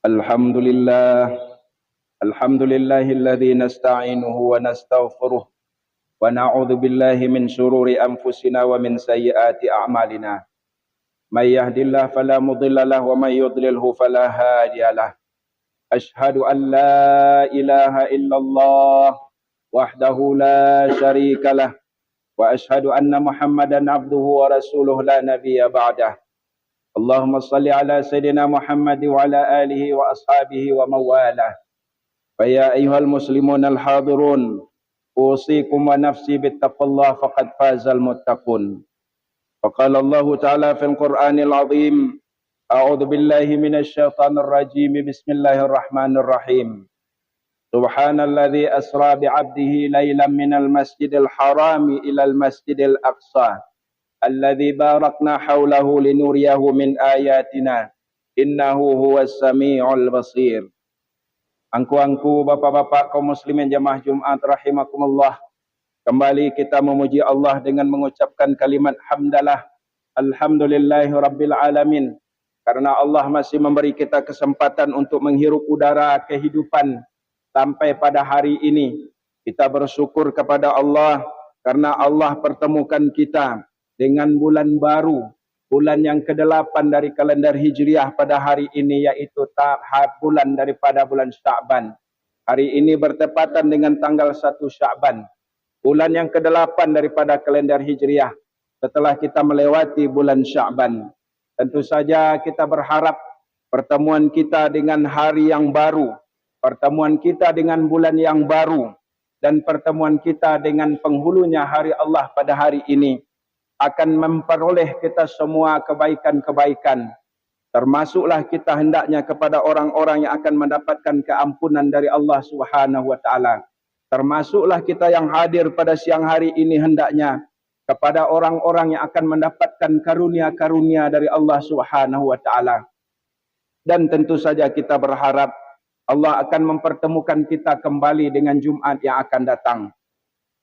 الحمد لله الحمد لله الذي نستعينه ونستغفره ونعوذ بالله من شرور أنفسنا ومن سيئات أعمالنا من يهد الله فلا مضل له ومن يضلله فلا هادي له أشهد أن لا إله إلا الله وحده لا شريك له وأشهد أن محمدا عبده ورسوله لا نبي بعده اللهم صل على سيدنا محمد وعلى آله وأصحابه ومن والاه فيا أيها المسلمون الحاضرون أوصيكم ونفسي باتقوا الله فقد فاز المتقون وقال الله تعالى في القرآن العظيم أعوذ بالله من الشيطان الرجيم بسم الله الرحمن الرحيم سبحان الذي أسرى بعبده ليلا من المسجد الحرام إلى المسجد الأقصى الذي باركنا حوله لنريه من آياتنا إنه هو السميع البصير. Angku-angku bapak-bapak kaum muslimin jamaah Jumat rahimakumullah, kembali kita memuji Allah dengan mengucapkan kalimat hamdalah alhamdulillahi rabbil alamin, karena Allah masih memberi kita kesempatan untuk menghirup udara kehidupan sampai pada hari ini. Kita bersyukur kepada Allah karena Allah pertemukan kita dengan bulan baru, bulan yang ke-8 dari kalender Hijriah pada hari ini, yaitu bulan daripada bulan Sya'ban. Hari ini bertepatan dengan tanggal 1 Sya'ban, bulan yang ke-8 daripada kalender Hijriah setelah kita melewati bulan Sya'ban. Tentu saja kita berharap pertemuan kita dengan hari yang baru, pertemuan kita dengan bulan yang baru, dan pertemuan kita dengan penghulunya hari Allah pada hari ini akan memperoleh kita semua kebaikan-kebaikan. Termasuklah kita hendaknya kepada orang-orang yang akan mendapatkan keampunan dari Allah Subhanahu wa taala. Termasuklah kita yang hadir pada siang hari ini hendaknya kepada orang-orang yang akan mendapatkan karunia-karunia dari Allah Subhanahu wa taala. Dan tentu saja kita berharap Allah akan mempertemukan kita kembali dengan Jumat yang akan datang.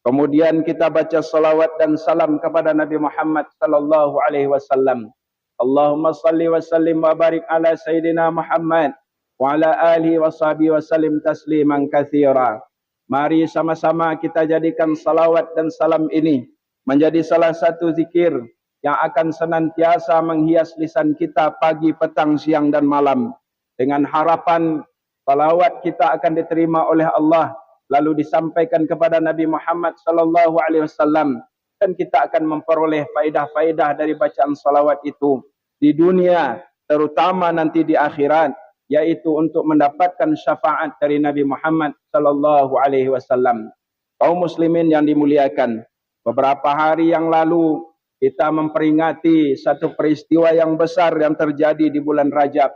Kemudian kita baca salawat dan salam kepada Nabi Muhammad sallallahu alaihi wasallam. Allahumma salli wa sallim wa barik ala Sayyidina Muhammad wa ala alihi wa sahbihi wa sallim tasliman katsira. Mari sama-sama kita jadikan salawat dan salam ini menjadi salah satu zikir yang akan senantiasa menghias lisan kita pagi, petang, siang dan malam, dengan harapan salawat kita akan diterima oleh Allah, lalu disampaikan kepada Nabi Muhammad sallallahu alaihi wasallam, dan kita akan memperoleh faedah-faedah dari bacaan salawat itu di dunia, terutama nanti di akhirat, yaitu untuk mendapatkan syafaat dari Nabi Muhammad sallallahu alaihi wasallam. Kaum muslimin yang dimuliakan, beberapa hari yang lalu kita memperingati satu peristiwa yang besar yang terjadi di bulan Rajab,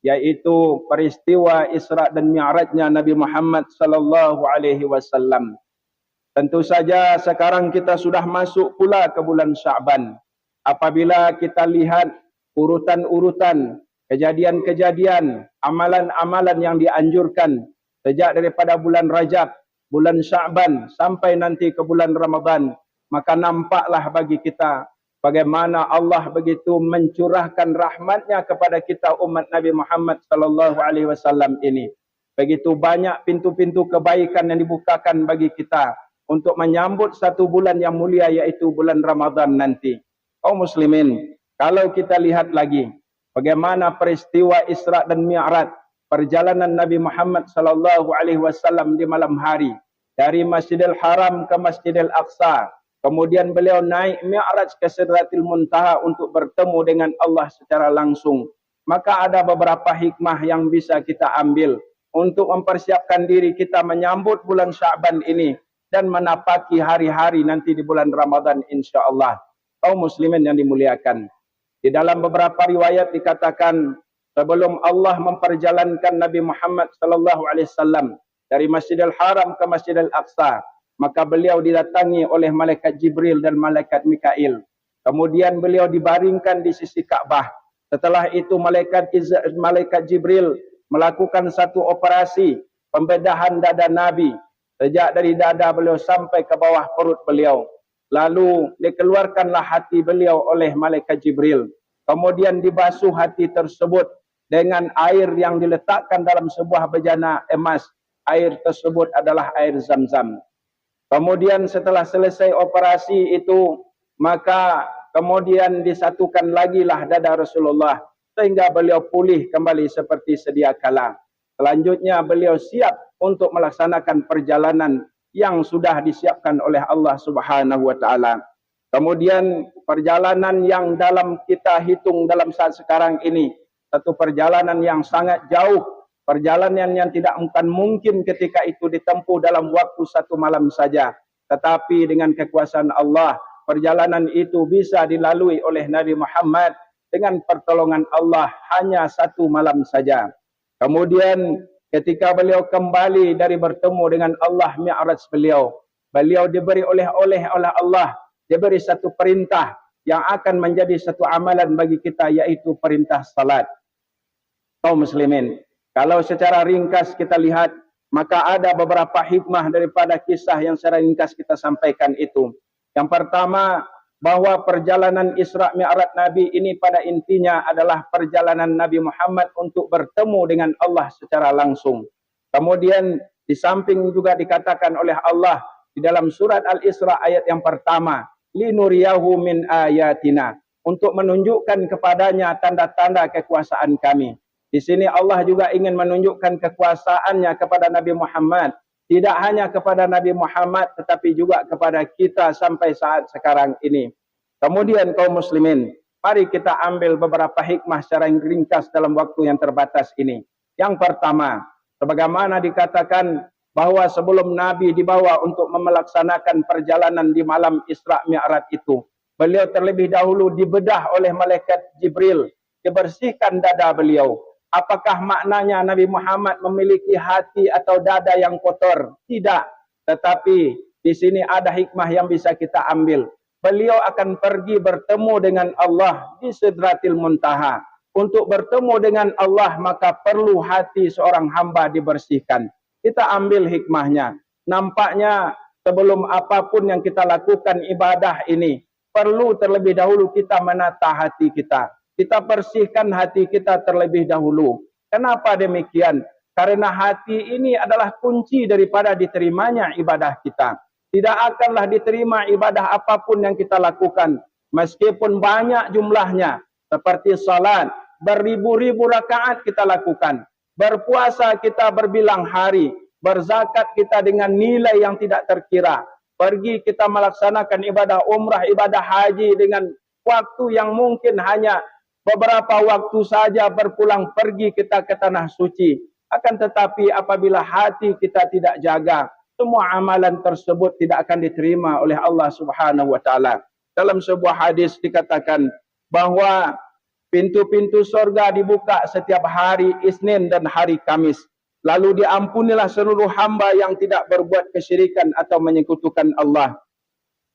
yaitu peristiwa Isra dan Mi'rajnya Nabi Muhammad sallallahu alaihi wasallam. Tentu saja sekarang kita sudah masuk pula ke bulan Sya'ban. Apabila kita lihat urutan-urutan kejadian-kejadian, amalan-amalan yang dianjurkan sejak daripada bulan Rajab, bulan Sya'ban sampai nanti ke bulan Ramadan, maka nampaklah bagi kita bagaimana Allah begitu mencurahkan rahmatnya kepada kita umat Nabi Muhammad sallallahu alaihi wasallam ini. Begitu banyak pintu-pintu kebaikan yang dibukakan bagi kita untuk menyambut satu bulan yang mulia, yaitu bulan Ramadan nanti. Kaum muslimin, kalau kita lihat lagi bagaimana peristiwa Isra dan Mi'raj, perjalanan Nabi Muhammad sallallahu alaihi wasallam di malam hari dari Masjidil Haram ke Masjidil Aqsa. Kemudian beliau naik Mi'raj ke Sidratil Muntaha untuk bertemu dengan Allah secara langsung. Maka ada beberapa hikmah yang bisa kita ambil untuk mempersiapkan diri kita menyambut bulan Sya'ban ini dan menapaki hari-hari nanti di bulan Ramadan insyaAllah. Kaum muslimin yang dimuliakan, di dalam beberapa riwayat dikatakan sebelum Allah memperjalankan Nabi Muhammad sallallahu alaihi wasallam dari Masjidil Haram ke Masjidil Aqsa, maka beliau didatangi oleh malaikat Jibril dan malaikat Mikail. Kemudian beliau dibaringkan di sisi Ka'bah. Setelah itu malaikat Jibril melakukan satu operasi pembedahan dada Nabi, sejak dari dada beliau sampai ke bawah perut beliau. Lalu dikeluarkanlah hati beliau oleh malaikat Jibril. Kemudian dibasuh hati tersebut dengan air yang diletakkan dalam sebuah bejana emas. Air tersebut adalah air Zam-Zam. Kemudian setelah selesai operasi itu, maka kemudian disatukan lagi lah dada Rasulullah sehingga beliau pulih kembali seperti sedia kala. Selanjutnya beliau siap untuk melaksanakan perjalanan yang sudah disiapkan oleh Allah Subhanahu wa taala. Kemudian perjalanan yang dalam kita hitung dalam saat sekarang ini, satu perjalanan yang sangat jauh, perjalanan yang tidak akan mungkin ketika itu ditempuh dalam waktu satu malam saja. Tetapi dengan kekuasaan Allah, perjalanan itu bisa dilalui oleh Nabi Muhammad dengan pertolongan Allah hanya satu malam saja. Kemudian ketika beliau kembali dari bertemu dengan Allah Mi'raj beliau, beliau diberi oleh Allah, diberi satu perintah yang akan menjadi satu amalan bagi kita, yaitu perintah salat. Kaum muslimin, kalau secara ringkas kita lihat, maka ada beberapa hikmah daripada kisah yang secara ringkas kita sampaikan itu. Yang pertama, bahwa perjalanan Isra Mi'raj Nabi ini pada intinya adalah perjalanan Nabi Muhammad untuk bertemu dengan Allah secara langsung. Kemudian di samping juga dikatakan oleh Allah di dalam surat Al-Isra ayat yang pertama, linuriyahu min ayatina, untuk menunjukkan kepadanya tanda-tanda kekuasaan kami. Di sini Allah juga ingin menunjukkan kekuasaannya kepada Nabi Muhammad. Tidak hanya kepada Nabi Muhammad, tetapi juga kepada kita sampai saat sekarang ini. Kemudian kaum muslimin, mari kita ambil beberapa hikmah secara ringkas dalam waktu yang terbatas ini. Yang pertama, sebagaimana dikatakan bahwa sebelum Nabi dibawa untuk melaksanakan perjalanan di malam Isra Mi'raj itu, beliau terlebih dahulu dibedah oleh malaikat Jibril, dibersihkan dada beliau. Apakah maknanya Nabi Muhammad memiliki hati atau dada yang kotor? Tidak. Tetapi di sini ada hikmah yang bisa kita ambil. Beliau akan pergi bertemu dengan Allah di Sidratil Muntaha. Untuk bertemu dengan Allah maka perlu hati seorang hamba dibersihkan. Kita ambil hikmahnya. Nampaknya sebelum apapun yang kita lakukan ibadah ini, perlu terlebih dahulu kita menata hati kita. Kita bersihkan hati kita terlebih dahulu. Kenapa demikian? Karena hati ini adalah kunci daripada diterimanya ibadah kita. Tidak akanlah diterima ibadah apapun yang kita lakukan, meskipun banyak jumlahnya. Seperti salat, beribu-ribu rakaat kita lakukan. Berpuasa kita berbilang hari. Berzakat kita dengan nilai yang tidak terkira. Pergi kita melaksanakan ibadah umrah, ibadah haji dengan waktu yang mungkin hanya beberapa waktu saja berpulang pergi kita ke tanah suci. Akan tetapi apabila hati kita tidak jaga, semua amalan tersebut tidak akan diterima oleh Allah Subhanahu wa taala. Dalam sebuah hadis dikatakan bahwa pintu-pintu surga dibuka setiap hari Isnin dan hari Kamis. Lalu diampunilah seluruh hamba yang tidak berbuat kesyirikan atau menyekutukan Allah.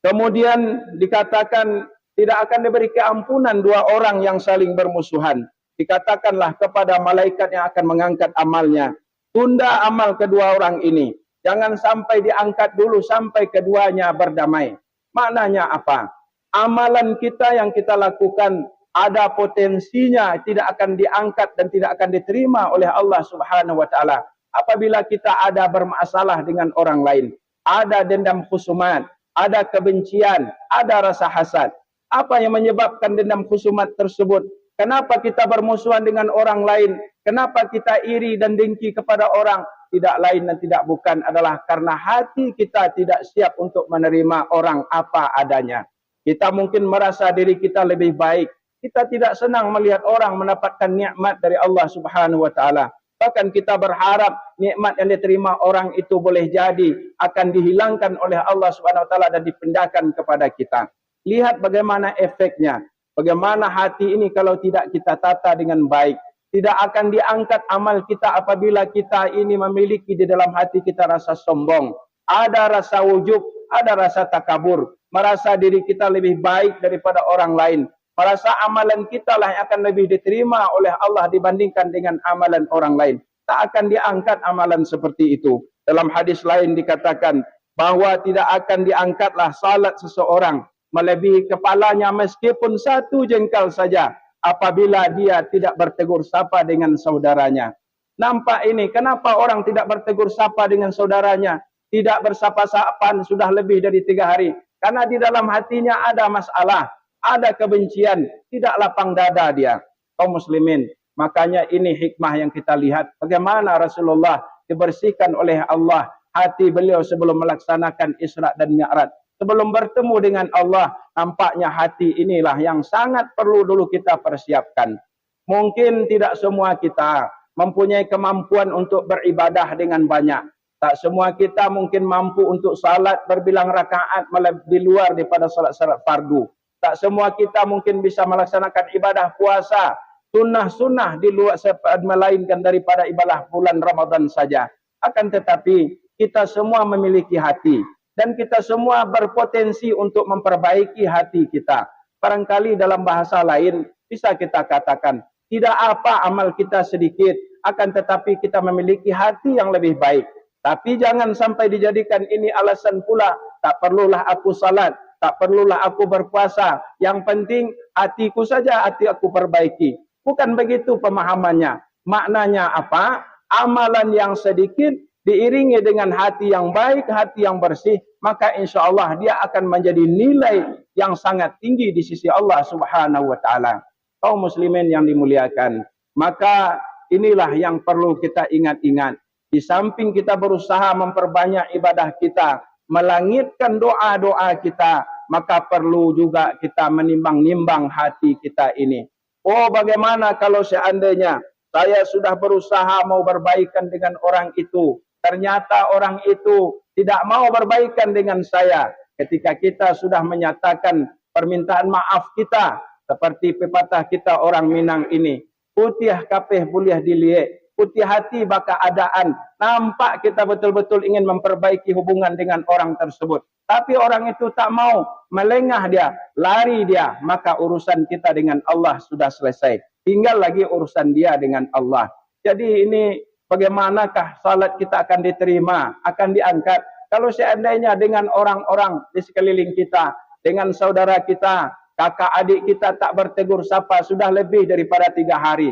Kemudian dikatakan tidak akan diberi keampunan dua orang yang saling bermusuhan. Dikatakanlah kepada malaikat yang akan mengangkat amalnya, tunda amal kedua orang ini. Jangan sampai diangkat dulu sampai keduanya berdamai. Maknanya apa? Amalan kita yang kita lakukan ada potensinya tidak akan diangkat dan tidak akan diterima oleh Allah Subhanahu wa taala apabila kita ada bermasalah dengan orang lain. Ada dendam khusumat, ada kebencian, ada rasa hasad. Apa yang menyebabkan dendam khusumat tersebut? Kenapa kita bermusuhan dengan orang lain? Kenapa kita iri dan dengki kepada orang? Tidak lain dan tidak bukan adalah karena hati kita tidak siap untuk menerima orang apa adanya. Kita mungkin merasa diri kita lebih baik. Kita tidak senang melihat orang mendapatkan nikmat dari Allah Subhanahu wa taala. Bahkan kita berharap nikmat yang diterima orang itu boleh jadi akan dihilangkan oleh Allah Subhanahu wa taala dan dipindahkan kepada kita. Lihat bagaimana efeknya. Bagaimana hati ini kalau tidak kita tata dengan baik. Tidak akan diangkat amal kita apabila kita ini memiliki di dalam hati kita rasa sombong. Ada rasa ujub, ada rasa takabur. Merasa diri kita lebih baik daripada orang lain. Merasa amalan kita lah yang akan lebih diterima oleh Allah dibandingkan dengan amalan orang lain. Tak akan diangkat amalan seperti itu. Dalam hadis lain dikatakan bahwa tidak akan diangkatlah salat seseorang melebihi kepalanya meskipun satu jengkal saja. apabila dia tidak bertegur sapa dengan saudaranya. Nampak ini, kenapa orang tidak bertegur sapa dengan saudaranya? Tidak bersapa-sapaan sudah lebih dari 3 hari. Karena di dalam hatinya ada masalah, ada kebencian, tidak lapang dada dia. Kaum muslimin, makanya ini hikmah yang kita lihat. Bagaimana Rasulullah dibersihkan oleh Allah hati beliau sebelum melaksanakan Isra dan Mi'raj. Sebelum bertemu dengan Allah, nampaknya hati inilah yang sangat perlu dulu kita persiapkan. Mungkin tidak semua kita mempunyai kemampuan untuk beribadah dengan banyak. Tak semua kita mungkin mampu untuk salat berbilang rakaat di luar daripada salat-salat fardu. Tak semua kita mungkin bisa melaksanakan ibadah puasa, sunnah-sunnah di luar melainkan daripada ibadah bulan Ramadan saja. Akan tetapi kita semua memiliki hati. Dan kita semua berpotensi untuk memperbaiki hati kita. Barangkali dalam bahasa lain bisa kita katakan, tidak apa amal kita sedikit, akan tetapi kita memiliki hati yang lebih baik. Tapi jangan sampai dijadikan ini alasan pula, tak perlulah aku salat, tak perlulah aku berpuasa. Yang penting hatiku saja, hati aku perbaiki. Bukan begitu pemahamannya. Maknanya apa? Amalan yang sedikit diiringi dengan hati yang baik, hati yang bersih, maka insya Allah dia akan menjadi nilai yang sangat tinggi di sisi Allah Subhanahu wa taala. Kaum muslimin yang dimuliakan, maka inilah yang perlu kita ingat-ingat. Di samping kita berusaha memperbanyak ibadah kita, melangitkan doa-doa kita, maka perlu juga kita menimbang-nimbang hati kita ini. Oh, bagaimana kalau seandainya saya sudah berusaha mau berbaikan dengan orang itu, ternyata orang itu tidak mau berbaikan dengan saya. Ketika kita sudah menyatakan permintaan maaf kita, seperti pepatah kita orang Minang ini, putih kapeh buliah diliek, putih hati baka adaan. Nampak kita betul-betul ingin memperbaiki hubungan dengan orang tersebut, tapi orang itu tak mau, melengah dia, lari dia, maka urusan kita dengan Allah sudah selesai. Tinggal lagi urusan dia dengan Allah. Jadi ini bagaimanakah salat kita akan diterima, akan diangkat kalau seandainya dengan orang-orang di sekeliling kita, dengan saudara kita, kakak adik kita tak bertegur sapa sudah lebih daripada 3 hari.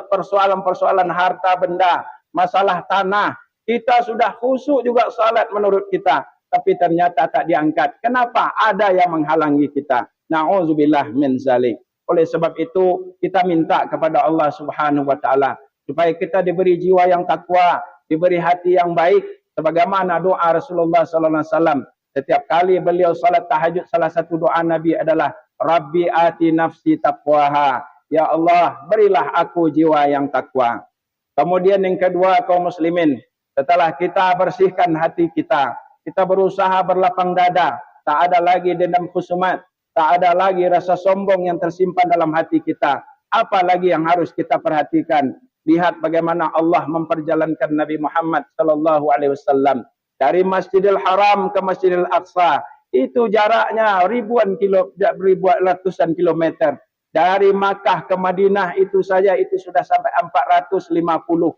Persoalan-persoalan harta benda, masalah tanah, kita sudah khusyuk juga salat menurut kita, tapi ternyata tak diangkat. Kenapa? Ada yang menghalangi kita. Na'udzubillah min zalik. Oleh sebab itu kita minta kepada Allah Subhanahu wa taala supaya kita diberi jiwa yang takwa, diberi hati yang baik, sebagaimana doa Rasulullah sallallahu alaihi wasallam. Setiap kali beliau salat tahajud, salah satu doa Nabi adalah Rabbi ati nafsi taqwaha. Ya Allah, berilah aku jiwa yang takwa. Kemudian yang kedua, kaum muslimin, setelah kita bersihkan hati kita, kita berusaha berlapang dada, tak ada lagi dendam khusumat, tak ada lagi rasa sombong yang tersimpan dalam hati kita. Apa lagi yang harus kita perhatikan? Lihat bagaimana Allah memperjalankan Nabi Muhammad sallallahu alaihi wasallam dari Masjidil Haram ke Masjidil Aqsa. Itu jaraknya ratusan kilometer. Dari Makkah ke Madinah itu saja itu sudah sampai 450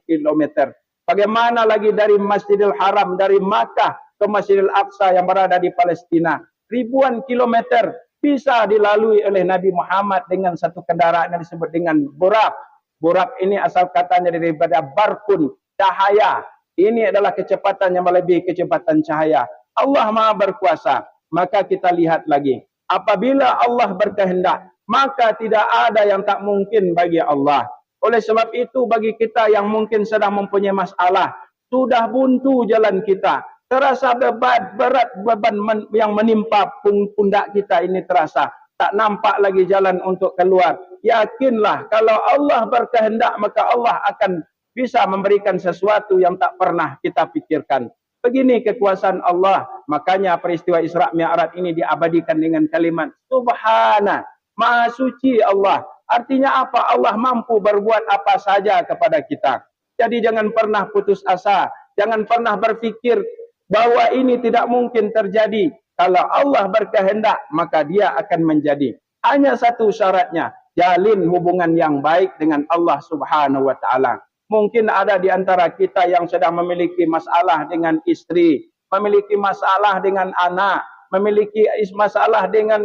kilometer. Bagaimana lagi dari Masjidil Haram, dari Makkah ke Masjidil Aqsa yang berada di Palestina. Ribuan kilometer bisa dilalui oleh Nabi Muhammad dengan satu kendaraan yang disebut dengan burak. Burak ini asal katanya daripada barkun, cahaya. Ini adalah kecepatan yang melebihi kecepatan cahaya. Allah Maha berkuasa. Maka kita lihat lagi. Apabila Allah berkehendak, maka tidak ada yang tak mungkin bagi Allah. Oleh sebab itu bagi kita yang mungkin sedang mempunyai masalah, sudah buntu jalan kita, terasa berat beban yang menimpa pundak kita ini terasa, tak nampak lagi jalan untuk keluar. Yakinlah kalau Allah berkehendak maka Allah akan bisa memberikan sesuatu yang tak pernah kita pikirkan. Begini kekuasaan Allah. Makanya peristiwa Isra Mi'raj ini diabadikan dengan kalimat Subhana, Maha suci Allah. Artinya apa? Allah mampu berbuat apa saja kepada kita. Jadi jangan pernah putus asa. Jangan pernah berfikir bahwa ini tidak mungkin terjadi. Kalau Allah berkehendak, maka dia akan menjadi. Hanya satu syaratnya. Jalin hubungan yang baik dengan Allah Subhanahu wa ta'ala. Mungkin ada di antara kita yang sedang memiliki masalah dengan istri, memiliki masalah dengan anak, memiliki masalah dengan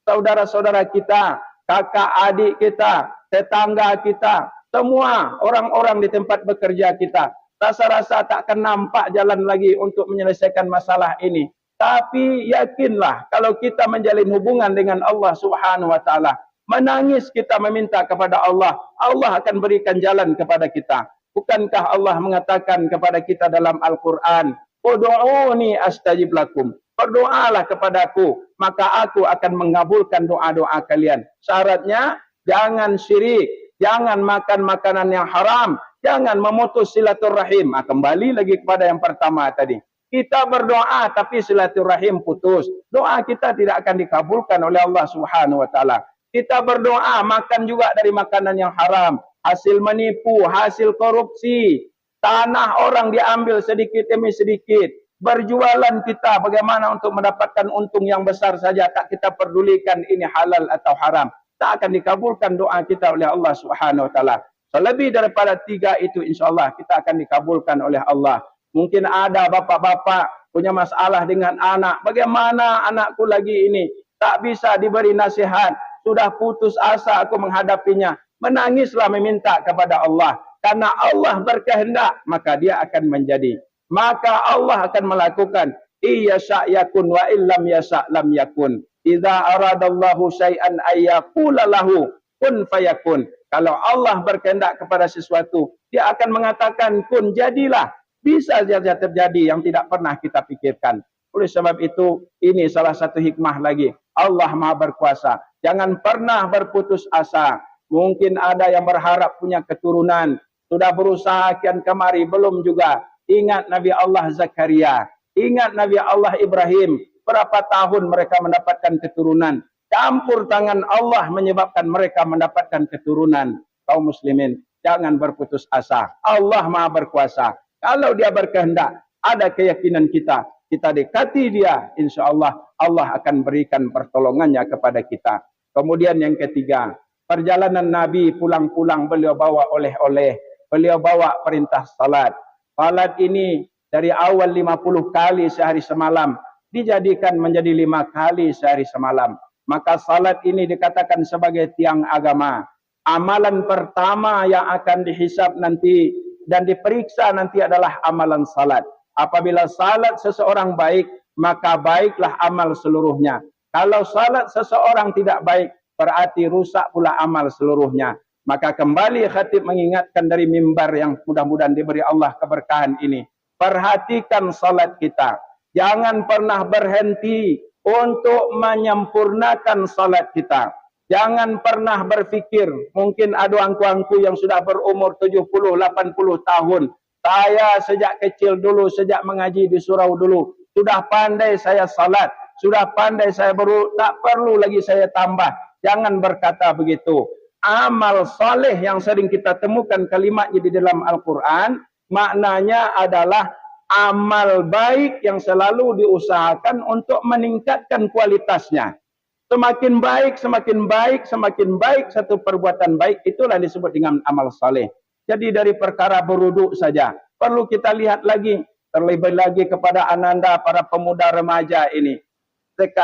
saudara-saudara kita, kakak adik kita, tetangga kita, semua orang-orang di tempat bekerja kita. Rasa-rasa tak akan nampak jalan lagi untuk menyelesaikan masalah ini. Tapi yakinlah kalau kita menjalin hubungan dengan Allah Subhanahu wa taala, menangis kita meminta kepada Allah, Allah akan berikan jalan kepada kita. Bukankah Allah mengatakan kepada kita dalam Al-Quran, "Ud'uni astajib lakum." Berdoalah kepadaku, maka aku akan mengabulkan doa-doa kalian. Syaratnya jangan syirik, jangan makan makanan yang haram, jangan memutus silaturahim. Kembali lagi kepada yang pertama tadi. Kita berdoa tapi silaturahim putus. Doa kita tidak akan dikabulkan oleh Allah Subhanahu wa taala. Kita berdoa makan juga dari makanan yang haram, hasil menipu, hasil korupsi, tanah orang diambil sedikit demi sedikit. Berjualan kita bagaimana untuk mendapatkan untung yang besar saja, tak kita pedulikan ini halal atau haram. Tak akan dikabulkan doa kita oleh Allah Subhanahu wa taala. Selebih daripada 3 itu insya-Allah kita akan dikabulkan oleh Allah. Mungkin ada bapak-bapak punya masalah dengan anak. Bagaimana anakku lagi ini? Tak bisa diberi nasihat. Sudah putus asa aku menghadapinya. Menangislah meminta kepada Allah. Karena Allah berkehendak, maka dia akan menjadi. Maka Allah akan melakukan. Iya sya'yakun wa illam yasa' lam yakun. Idza aradallahu syai'an ayyaqula lahu kun fayakun. Kalau Allah berkehendak kepada sesuatu, dia akan mengatakan kun, jadilah. Bisa saja terjadi yang tidak pernah kita pikirkan. Oleh sebab itu, ini salah satu hikmah lagi. Allah Maha berkuasa. Jangan pernah berputus asa. Mungkin ada yang berharap punya keturunan. Sudah berusaha kian kemari, belum juga. Ingat Nabi Allah Zakaria. Ingat Nabi Allah Ibrahim. Berapa tahun mereka mendapatkan keturunan. Campur tangan Allah menyebabkan mereka mendapatkan keturunan. Kaum muslimin, jangan berputus asa. Allah Maha berkuasa. Kalau dia berkehendak, ada keyakinan kita. Kita dekati dia, insya Allah, Allah akan berikan pertolongannya kepada kita. Kemudian yang ketiga, perjalanan Nabi pulang-pulang beliau bawa oleh-oleh. Beliau bawa perintah salat. Salat ini dari awal 50 kali sehari semalam dijadikan menjadi 5 kali sehari semalam. Maka salat ini dikatakan sebagai tiang agama. Amalan pertama yang akan dihisab nanti dan diperiksa nanti adalah amalan salat. Apabila salat seseorang baik, maka baiklah amal seluruhnya. Kalau salat seseorang tidak baik, berarti rusak pula amal seluruhnya. Maka kembali khatib mengingatkan dari mimbar yang mudah-mudahan diberi Allah keberkahan ini. Perhatikan salat kita. Jangan pernah berhenti untuk menyempurnakan salat kita. Jangan pernah berfikir, mungkin ada angku-angku yang sudah berumur 70, 80 tahun. Saya sejak kecil dulu, sejak mengaji di surau dulu, sudah pandai saya salat. Sudah pandai saya tak perlu lagi saya tambah. Jangan berkata begitu. Amal saleh yang sering kita temukan kalimatnya di dalam Al-Quran, maknanya adalah amal baik yang selalu diusahakan untuk meningkatkan kualitasnya. Semakin baik, semakin baik, semakin baik satu perbuatan baik, itulah disebut dengan amal saleh. Jadi dari perkara berwuduk saja, perlu kita lihat lagi, terlebih lagi kepada ananda para pemuda remaja ini.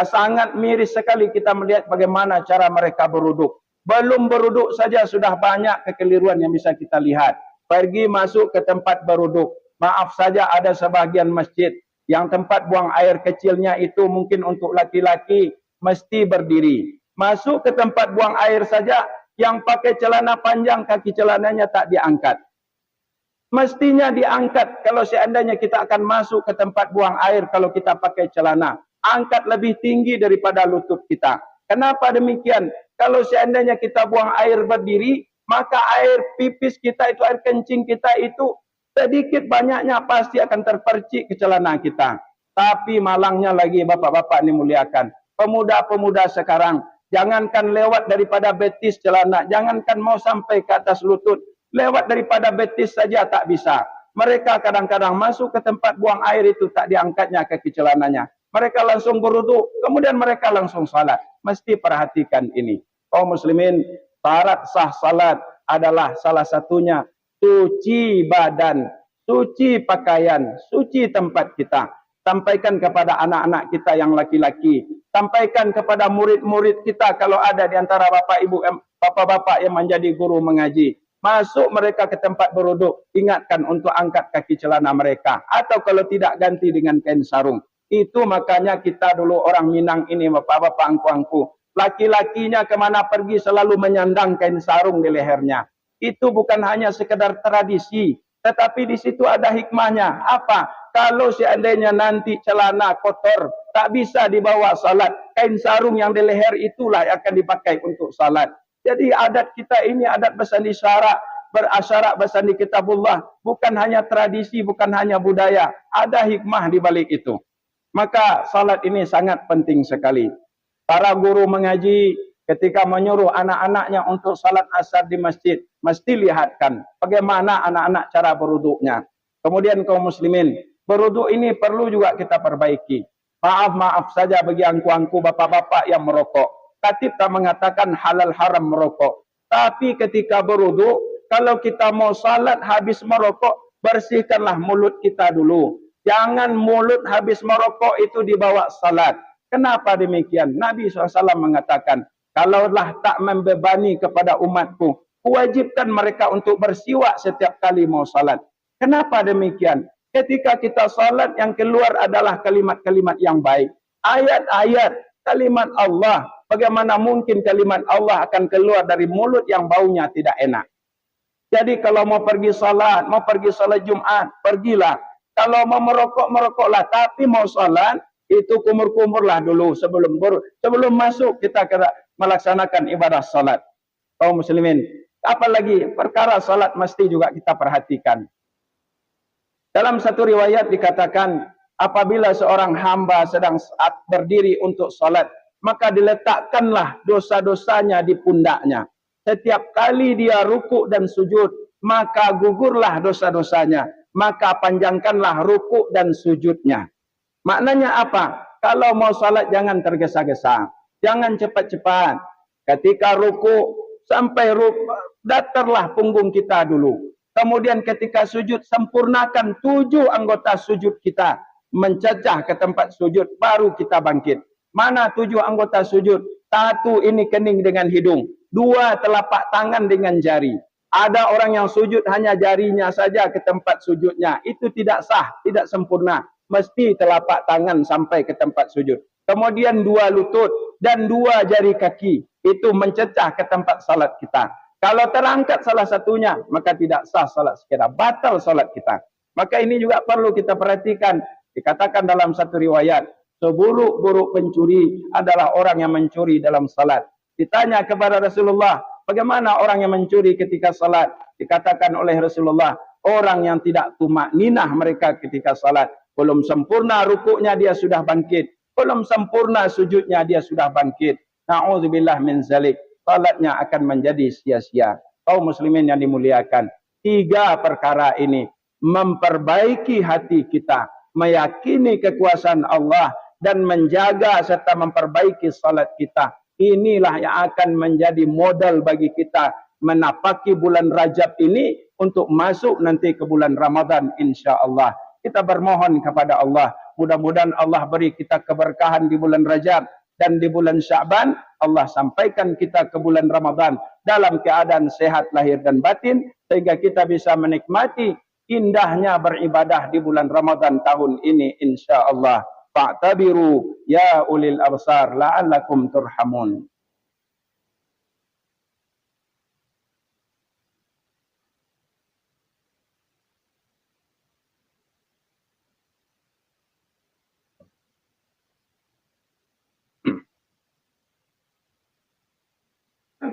Sangat miris sekali kita melihat bagaimana cara mereka berwuduk. Belum berwuduk saja sudah banyak kekeliruan yang bisa kita lihat. Pergi masuk ke tempat berwuduk. Maaf saja ada sebahagian masjid yang tempat buang air kecilnya itu mungkin untuk laki-laki mesti berdiri. Masuk ke tempat buang air saja, yang pakai celana panjang kaki celananya tak diangkat. Mestinya diangkat kalau seandainya kita akan masuk ke tempat buang air kalau kita pakai celana. Angkat lebih tinggi daripada lutut kita. Kenapa demikian? Kalau seandainya kita buang air berdiri, maka air pipis kita itu, air kencing kita itu sedikit banyaknya pasti akan terpercik ke celana kita. Tapi malangnya lagi bapak-bapak ini muliakan. Pemuda-pemuda sekarang, jangankan lewat daripada betis celana, jangankan mau sampai ke atas lutut, lewat daripada betis saja tak bisa. Mereka kadang-kadang masuk ke tempat buang air itu tak diangkatnya kaki celananya. Mereka langsung berwudu, kemudian mereka langsung salat. Mesti perhatikan ini. Kaum muslimin, syarat sah salat adalah salah satunya suci badan, suci pakaian, suci tempat kita. Sampaikan kepada anak-anak kita yang laki-laki. Sampaikan kepada murid-murid kita kalau ada di antara bapak ibu, bapak-bapak yang menjadi guru mengaji. Masuk mereka ke tempat beruduk, ingatkan untuk angkat kaki celana mereka. Atau kalau tidak, ganti dengan kain sarung. Itu makanya kita dulu orang Minang ini, bapak-bapak, angku-angku. Laki-lakinya kemana pergi selalu menyandang kain sarung di lehernya. Itu bukan hanya sekedar tradisi, tetapi di situ ada hikmahnya. Apa? Kalau seandainya nanti celana kotor, tak bisa dibawa salat, kain sarung yang di leher itulah yang akan dipakai untuk salat. Jadi adat kita ini adat bersandi syarak, berasyarak bersandi kitabullah. Bukan hanya tradisi, bukan hanya budaya. Ada hikmah di balik itu. Maka salat ini sangat penting sekali. Para guru mengaji ketika menyuruh anak-anaknya untuk salat asar di masjid, mesti lihatkan bagaimana anak-anak cara beruduknya. Kemudian kaum muslimin, beruduk ini perlu juga kita perbaiki. Maaf saja bagi angku-angku bapak-bapak yang merokok. Khatib tak mengatakan halal haram merokok. Tapi ketika beruduk, kalau kita mau salat habis merokok, bersihkanlah mulut kita dulu. Jangan mulut habis merokok itu dibawa salat. Kenapa demikian? Nabi SAW mengatakan, kalaulah tak membebani kepada umatku, wajibkan mereka untuk bersiwak setiap kali mau salat. Kenapa demikian? Ketika kita salat yang keluar adalah kalimat-kalimat yang baik. Ayat-ayat, kalimat Allah. Bagaimana mungkin kalimat Allah akan keluar dari mulut yang baunya tidak enak? Jadi kalau mau pergi salat, mau pergi salat Jumat, pergilah. Kalau mau merokok, merokoklah. Tapi mau salat, itu kumur-kumurlah dulu. Sebelum masuk kita melaksanakan ibadah salat. Kaum muslimin. Apalagi perkara salat mesti juga kita perhatikan. Dalam satu riwayat dikatakan, apabila seorang hamba sedang berdiri untuk salat, maka diletakkanlah dosa-dosanya di pundaknya. Setiap kali dia rukuk dan sujud, maka gugurlah dosa-dosanya. Maka panjangkanlah rukuk dan sujudnya. Maknanya apa? Kalau mau salat jangan tergesa-gesa. Jangan cepat-cepat. Ketika rukuk, sampai datarlah punggung kita dulu. Kemudian ketika sujud, sempurnakan 7 anggota sujud kita. Mencecah ke tempat sujud, baru kita bangkit. Mana 7 anggota sujud? 1 ini kening dengan hidung. 2 telapak tangan dengan jari. Ada orang yang sujud hanya jarinya saja ke tempat sujudnya. Itu tidak sah, tidak sempurna. Mesti telapak tangan sampai ke tempat sujud. Kemudian 2 lutut dan 2 jari kaki. Itu mencecah ke tempat salat kita. Kalau terangkat salah satunya, maka tidak sah salat kita. Batal salat kita. Maka ini juga perlu kita perhatikan. Dikatakan dalam satu riwayat, seburuk-buruk pencuri adalah orang yang mencuri dalam salat. Ditanya kepada Rasulullah, bagaimana orang yang mencuri ketika salat? Dikatakan oleh Rasulullah, orang yang tidak tumakninah mereka ketika salat. Belum sempurna rukuknya dia sudah bangkit. Belum sempurna sujudnya dia sudah bangkit. Na'udzubillah min zalik. Salatnya akan menjadi sia-sia. Kaum muslimin yang dimuliakan. 3 perkara ini memperbaiki hati kita. Meyakini kekuasaan Allah. Dan menjaga serta memperbaiki salat kita. Inilah yang akan menjadi modal bagi kita menapaki bulan Rajab ini untuk masuk nanti ke bulan Ramadan insya-Allah. Kita bermohon kepada Allah, mudah-mudahan Allah beri kita keberkahan di bulan Rajab dan di bulan Sya'ban. Allah sampaikan kita ke bulan Ramadan dalam keadaan sehat lahir dan batin sehingga kita bisa menikmati indahnya beribadah di bulan Ramadan tahun ini insya-Allah. Fa'tabiru ya ulil absar la'allakum turhamun.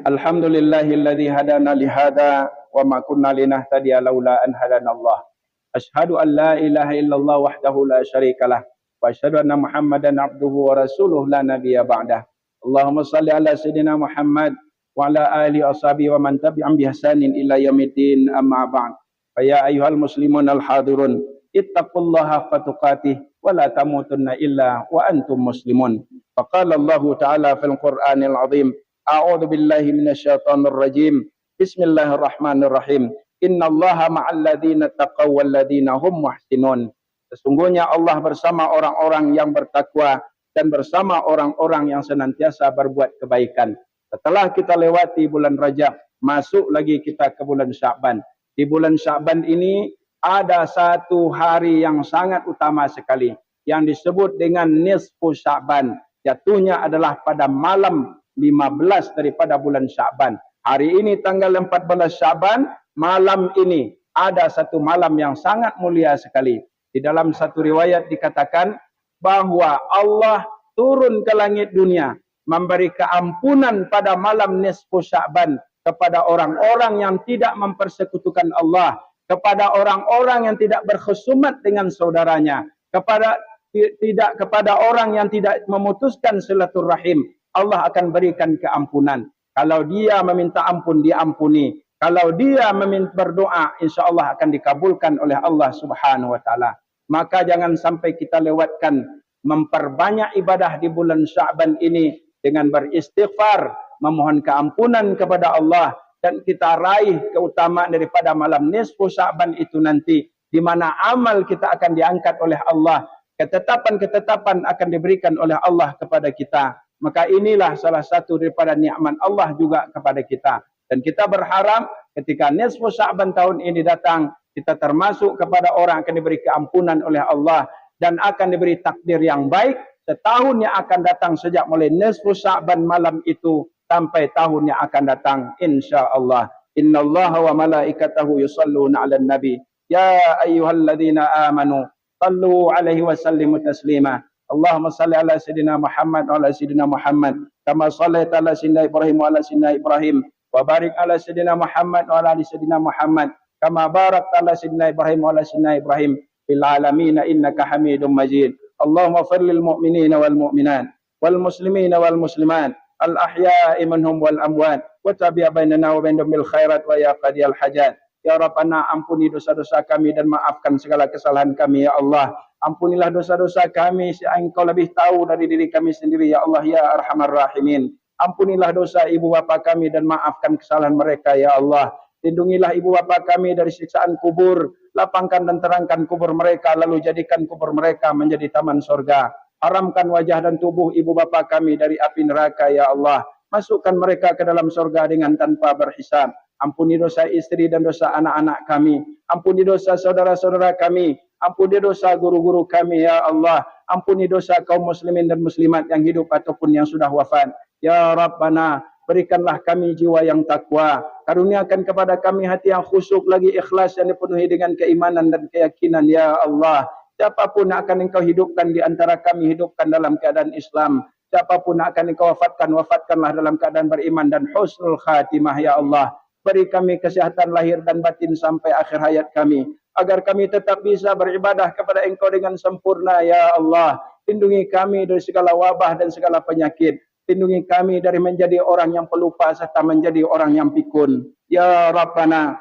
Alhamdulillahilladzi hadana lihada wa ma kunna linahtadiya laula an hadanallah. Asyhadu an la ilaha illallah wahdahu la syarikalah. Wa asyhadu anna Muhammadan abduhu wa rasuluh la nabiyya ba'dah. Allahumma salli ala sayyidina Muhammad wa ala alihi washabihi wa man tabi'ahum bi ihsanin ila yaumiddin amma ba'd. Fa ya ayyuhal muslimun al hadirun ittaqullaha haqqa tuqatih wa la tamutunna illa wa antum muslimun. Fa qala Allah ta'ala fil Qur'anil 'azim, a'udzu billahi minasyaitonir rajim. Bismillahirrahmanirrahim. Innallaha ma'al ladzina taqaw wal ladzina hum muhsinun. Sesungguhnya Allah bersama orang-orang yang bertakwa dan bersama orang-orang yang senantiasa berbuat kebaikan. Setelah kita lewati bulan Rajab, masuk lagi kita ke bulan Sya'ban. Di bulan Sya'ban ini ada satu hari yang sangat utama sekali yang disebut dengan nisfu Sya'ban. Jatuhnya adalah pada malam 15 daripada bulan Sya'ban. Hari ini tanggal 14 Sya'ban, malam ini ada satu malam yang sangat mulia sekali. Di dalam satu riwayat dikatakan bahawa Allah turun ke langit dunia memberi keampunan pada malam nisfu Sya'ban kepada orang-orang yang tidak mempersekutukan Allah, kepada orang-orang yang tidak berkhusumat dengan saudaranya, kepada orang yang tidak memutuskan silaturahim. Allah akan berikan keampunan. Kalau dia meminta ampun, diampuni. Kalau dia berdoa, insya-Allah akan dikabulkan oleh Allah Subhanahu wa taala. Maka jangan sampai kita lewatkan memperbanyak ibadah di bulan Sya'ban ini dengan beristighfar, memohon keampunan kepada Allah, dan kita raih keutamaan daripada malam nisfu Sya'ban itu nanti, di mana amal kita akan diangkat oleh Allah, ketetapan-ketetapan akan diberikan oleh Allah kepada kita. Maka inilah salah satu daripada nikmat Allah juga kepada kita. Dan kita berharap ketika nisfu Sya'ban tahun ini datang, kita termasuk kepada orang yang akan diberi keampunan oleh Allah dan akan diberi takdir yang baik setahun yang akan datang sejak mulai nisfu Sya'ban malam itu sampai tahun yang akan datang insya-Allah. Innallaha wa malaikatahu yusalluna 'alan nabi ya ayyuhalladzina amanu sallu 'alaihi wa sallimu taslima. Allahumma salli ala sayidina Muhammad wa ala sayidina Muhammad kama shallaita ala sayidina Ibrahim wa ala sayidina Ibrahim wa barik ala sayidina Muhammad wa ala sayidina Muhammad kama barakta ala sayidina Ibrahim wa ala sayidina Ibrahim fil alamin innaka Hamidum Majid. Allahumma ighfir lil mu'minina wal mu'minat wal muslimina wal muslimat al ahya'i minhum wal amwat wa tabi' bainana wa bainahum bil khairat wa ya qadiyal hajat. Ya Rabbana, ampuni dosa-dosa kami dan maafkan segala kesalahan kami ya Allah. Ampunilah dosa-dosa kami yang Engkau lebih tahu dari diri kami sendiri ya Allah ya Arhamar Rahimin. Ampunilah dosa ibu bapa kami dan maafkan kesalahan mereka ya Allah. Lindungilah ibu bapa kami dari siksaan kubur. Lapangkan dan terangkan kubur mereka, lalu jadikan kubur mereka menjadi taman surga. Haramkan wajah dan tubuh ibu bapa kami dari api neraka ya Allah. Masukkan mereka ke dalam surga dengan tanpa berhisab. Ampuni dosa istri dan dosa anak-anak kami. Ampuni dosa saudara-saudara kami. Ampuni dosa guru-guru kami ya Allah. Ampuni dosa kaum muslimin dan muslimat yang hidup ataupun yang sudah wafat. Ya Rabbana, berikanlah kami jiwa yang takwa. Karuniakan kepada kami hati yang khusyuk lagi ikhlas yang dipenuhi dengan keimanan dan keyakinan ya Allah. Siapapun yang akan Engkau hidupkan di antara kami, hidupkan dalam keadaan Islam. Siapapun yang akan Engkau wafatkan, wafatkanlah dalam keadaan beriman dan husnul khatimah ya Allah. Beri kami kesehatan lahir dan batin sampai akhir hayat kami, agar kami tetap bisa beribadah kepada Engkau dengan sempurna ya Allah. Lindungi kami dari segala wabah dan segala penyakit. Lindungi kami dari menjadi orang yang pelupa serta menjadi orang yang pikun. Ya Rabbana,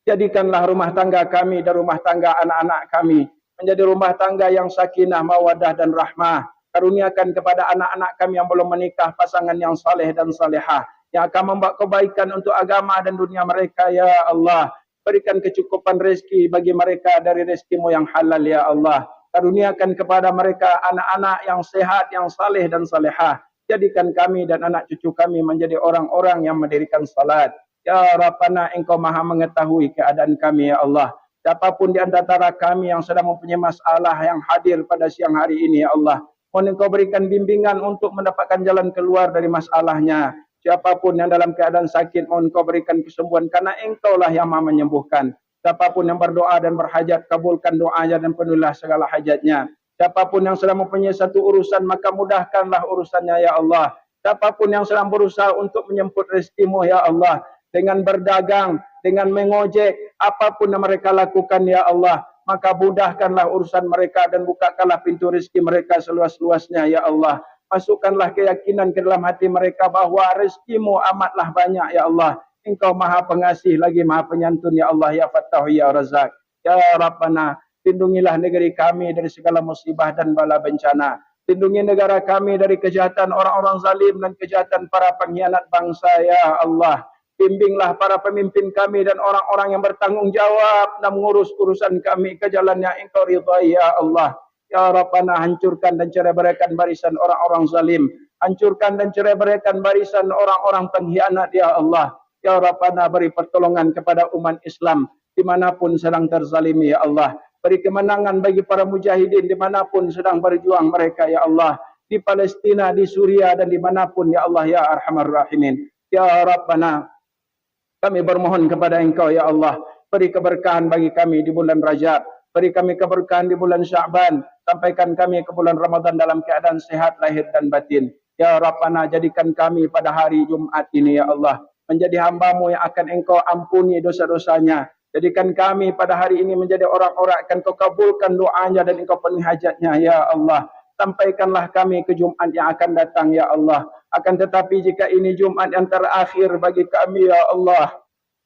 jadikanlah rumah tangga kami dan rumah tangga anak-anak kami menjadi rumah tangga yang sakinah, mawadah dan rahmah. Karuniakan kepada anak-anak kami yang belum menikah pasangan yang saleh dan salehah, yang akan membawa kebaikan untuk agama dan dunia mereka ya Allah. Berikan kecukupan rezeki bagi mereka dari rezeki-Mu yang halal ya Allah. Karuniakan kepada mereka anak-anak yang sehat, yang saleh dan salehah. Jadikan kami dan anak cucu kami menjadi orang-orang yang mendirikan salat. Ya Rabbana, Engkau maha mengetahui keadaan kami ya Allah. Siapapun di antara kami yang sedang mempunyai masalah yang hadir pada siang hari ini ya Allah, mohon Engkau berikan bimbingan untuk mendapatkan jalan keluar dari masalahnya. Siapapun yang dalam keadaan sakit, mohon Engkau berikan kesembuhan, karena Engkau lah yang maha menyembuhkan. Siapapun yang berdoa dan berhajat, kabulkan doanya dan penuhilah segala hajatnya. Siapapun yang sedang mempunyai satu urusan, maka mudahkanlah urusannya ya Allah. Siapapun yang sedang berusaha untuk menyemput rezeki-Mu ya Allah, dengan berdagang, dengan mengojek, apapun yang mereka lakukan ya Allah, maka mudahkanlah urusan mereka dan bukakanlah pintu rezeki mereka seluas-luasnya ya Allah. Masukkanlah keyakinan ke dalam hati mereka bahawa rezeki-Mu amatlah banyak ya Allah. Engkau maha pengasih lagi maha penyantun ya Allah ya Fattahu ya Razak. Ya Rabbana, lindungilah negeri kami dari segala musibah dan bala bencana. Lindungi negara kami dari kejahatan orang-orang zalim dan kejahatan para pengkhianat bangsa ya Allah. Bimbinglah para pemimpin kami dan orang-orang yang bertanggung jawab dan mengurus urusan kami ke jalan yang Engkau ridhai ya Allah. Ya Rabbana, hancurkan dan cerai-beraikan barisan orang-orang zalim. Hancurkan dan cerai-beraikan barisan orang-orang pengkhianat ya Allah. Ya Rabbana, beri pertolongan kepada umat Islam dimanapun sedang terzalimi ya Allah. Beri kemenangan bagi para mujahidin dimanapun sedang berjuang mereka ya Allah. Di Palestina, di Suria dan dimanapun ya Allah ya Arhamar Rahimin. Ya Rabbana, kami bermohon kepada Engkau ya Allah, beri keberkahan bagi kami di bulan Rajab, beri kami keberkahan di bulan Sya'ban, sampaikan kami ke bulan Ramadan dalam keadaan sehat lahir dan batin. Ya Rabbana, jadikan kami pada hari Jumat ini ya Allah menjadi hamba-Mu yang akan Engkau ampuni dosa-dosanya. Jadikan kami pada hari ini menjadi orang-orang akan Kau kabulkan doanya dan Engkau penuhi hajatnya ya Allah. Sampaikanlah kami ke Jumat yang akan datang ya Allah. Akan tetapi jika ini Jumat yang terakhir bagi kami ya Allah,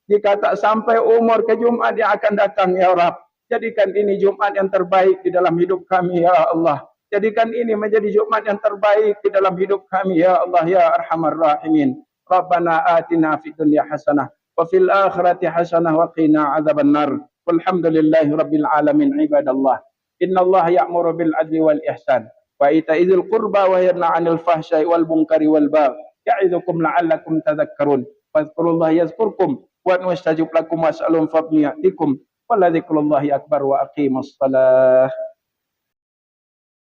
jika tak sampai umur ke Jumat yang akan datang ya Rabb, jadikan ini Jumat yang terbaik di dalam hidup kami ya Allah. Jadikan ini menjadi Jumat yang terbaik di dalam hidup kami ya Allah ya Arhamar Rahimin. Rabbana atina fid dunya hasanah wa fil akhirati hasanah wa qina adzaban nar. Walhamdulillahi rabbil alamin ibadallah. Innallaha ya'muru bil adli wal ihsan wa ita'idzil qurba wa yanha 'anil fahsya'i wal munkari wal baghi. Ya'idzukum la'allakum tadhakkarun. Fadhkurullaha yazkurkum wa wastajib lakum was'alun fadliyatikum. Wa la dzikrullahi akbar wa aqimus salah.